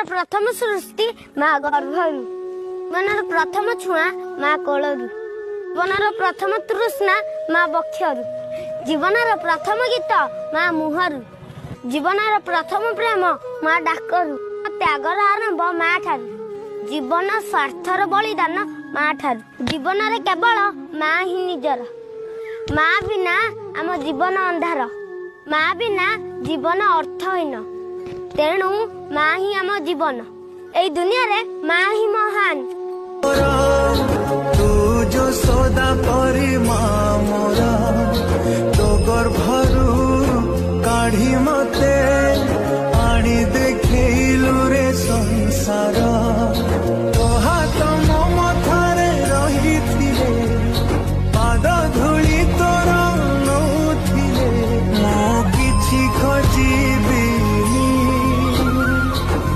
प्रथम सृष्टि माँ गर्भरु, जीवन प्रथम छुआ माँ कोलरु, जीवन प्रथम तृष्णा माँ बक्षरु, जीवन प्रथम गीत माँ मुहरु, जीवन प्रथम प्रेम माँ डाकरु, त्यागर आरंभ माँ ठारू, जीवन स्वार्थर बलिदान माँ ठारू, जीवन रे केवल माँ ही निजर, माँ बिना आम जीवन अंधार, माँ बिना जीवन अर्थहीन, तेणु माँ ही आम जीवन, ए दुनिया रे माँ ही महान। तू जो सदा परी माँ मोरा तो गर्भरू काढ़ी मते